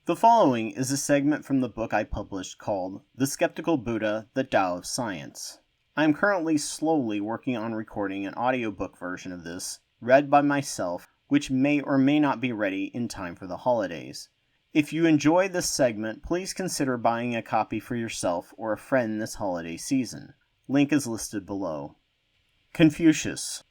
The following is a segment from the book I published called The Skeptical Buddha, the Tao of Science. I am currently slowly working on recording an audiobook version of this, read by myself, which may or may not be ready in time for the holidays. If you enjoy this segment, please consider buying a copy for yourself or a friend this holiday season. Link is listed below. Confucius.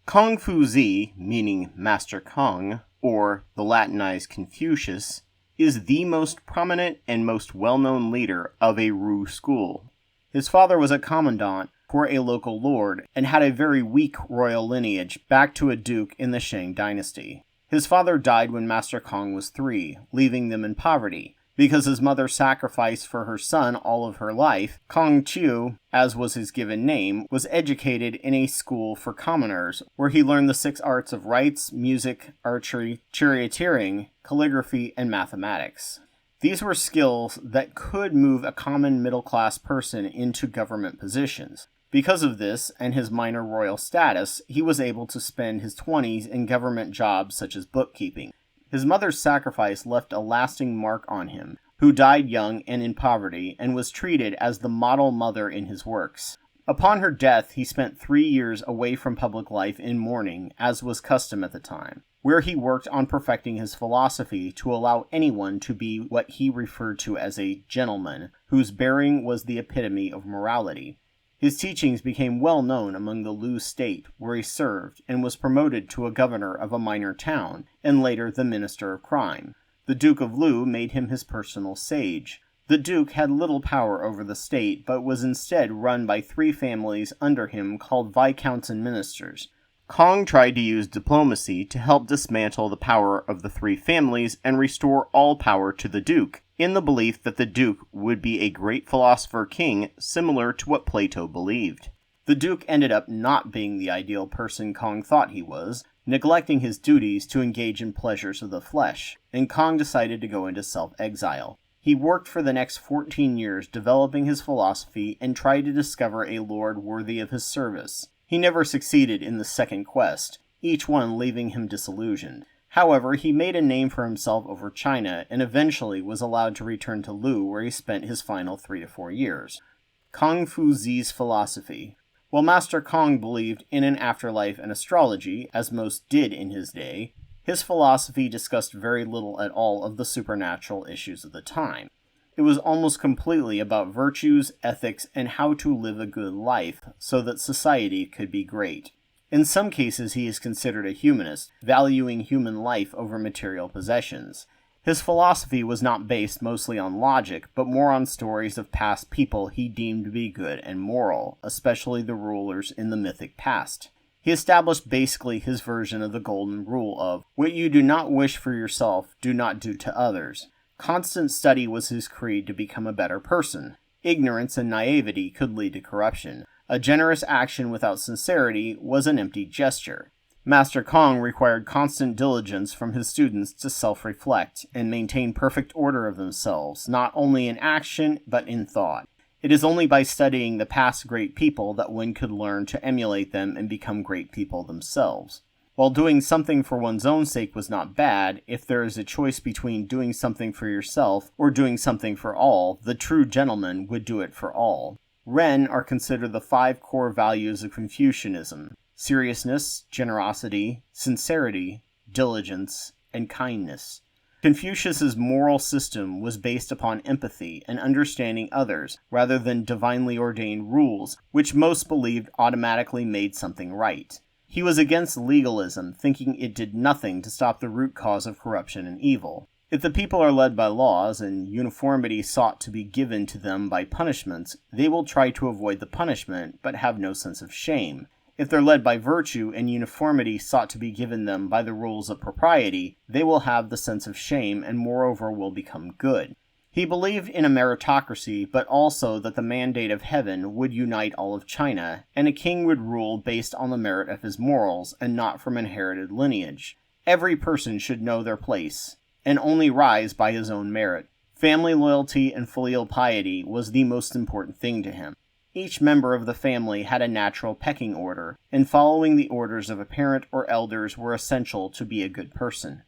Kong Fu Zi, meaning Master Kong, or the Latinized Confucius, is the most prominent and most well-known leader of a Wu school. His father was a commandant for a local lord and had a very weak royal lineage back to a duke in the Shang dynasty. His father died when Master Kong was 3, leaving them in poverty. Because his mother sacrificed for her son all of her life, Kong Chiu, as was his given name, was educated in a school for commoners, where he learned the 6 arts of rites, music, archery, charioteering, calligraphy, and mathematics. These were skills that could move a common middle-class person into government positions. Because of this, and his minor royal status, he was able to spend his 20s in government jobs such as bookkeeping. His mother's sacrifice left a lasting mark on him, who died young and in poverty, and was treated as the model mother in his works. Upon her death, he spent 3 years away from public life in mourning, as was custom at the time, where he worked on perfecting his philosophy to allow anyone to be what he referred to as a gentleman, whose bearing was the epitome of morality. His teachings became well known among the Lu state, where he served, and was promoted to a governor of a minor town, and later the minister of crime. The Duke of Lu made him his personal sage. The Duke had little power over the state, but was instead run by 3 families under him called viscounts and ministers. Kong tried to use diplomacy to help dismantle the power of the 3 families and restore all power to the Duke, in the belief that the Duke would be a great philosopher king similar to what Plato believed. The Duke ended up not being the ideal person Kong thought he was, neglecting his duties to engage in pleasures of the flesh, and Kong decided to go into self-exile. He worked for the next 14 years developing his philosophy and tried to discover a lord worthy of his service. He never succeeded in the second quest, each one leaving him disillusioned. However, he made a name for himself over China and eventually was allowed to return to Lu, where he spent his final 3 to 4 years. Kong Fu Zi's philosophy. While Master Kong believed in an afterlife and astrology, as most did in his day, his philosophy discussed very little at all of the supernatural issues of the time. It was almost completely about virtues, ethics, and how to live a good life so that society could be great. In some cases, he is considered a humanist, valuing human life over material possessions. His philosophy was not based mostly on logic, but more on stories of past people he deemed to be good and moral, especially the rulers in the mythic past. He established basically his version of the golden rule of, what you do not wish for yourself, do not do to others. Constant study was his creed to become a better person. Ignorance and naivety could lead to corruption. A generous action without sincerity was an empty gesture. Master Kong required constant diligence from his students to self-reflect and maintain perfect order of themselves, not only in action, but in thought. It is only by studying the past great people that one could learn to emulate them and become great people themselves. While doing something for one's own sake was not bad, if there is a choice between doing something for yourself or doing something for all, the true gentleman would do it for all. Ren are considered the 5 core values of Confucianism: seriousness, generosity, sincerity, diligence, and kindness. Confucius's moral system was based upon empathy and understanding others, rather than divinely ordained rules, which most believed automatically made something right. He was against legalism, thinking it did nothing to stop the root cause of corruption and evil. If the people are led by laws, and uniformity sought to be given to them by punishments, they will try to avoid the punishment, but have no sense of shame. If they're led by virtue, and uniformity sought to be given them by the rules of propriety, they will have the sense of shame, and moreover will become good. He believed in a meritocracy, but also that the mandate of heaven would unite all of China, and a king would rule based on the merit of his morals, and not from inherited lineage. Every person should know their place, and only rise by his own merit. Family loyalty and filial piety was the most important thing to him. Each member of the family had a natural pecking order, and following the orders of a parent or elders were essential to be a good person.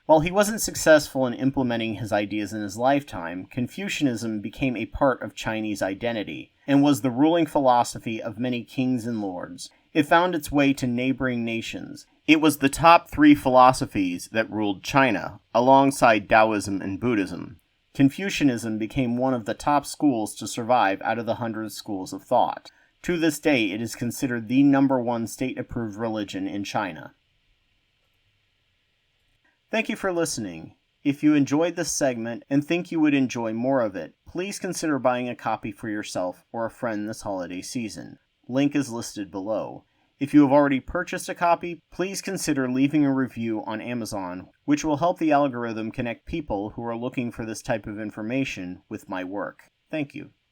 While he wasn't successful in implementing his ideas in his lifetime, Confucianism became a part of Chinese identity and was the ruling philosophy of many kings and lords. It found its way to neighboring nations. It was the top 3 philosophies that ruled China, alongside Taoism and Buddhism. Confucianism became one of the top schools to survive out of the 100 schools of thought. To this day, it is considered the #1 state-approved religion in China. Thank you for listening. If you enjoyed this segment and think you would enjoy more of it, please consider buying a copy for yourself or a friend this holiday season. Link is listed below. If you have already purchased a copy, please consider leaving a review on Amazon, which will help the algorithm connect people who are looking for this type of information with my work. Thank you.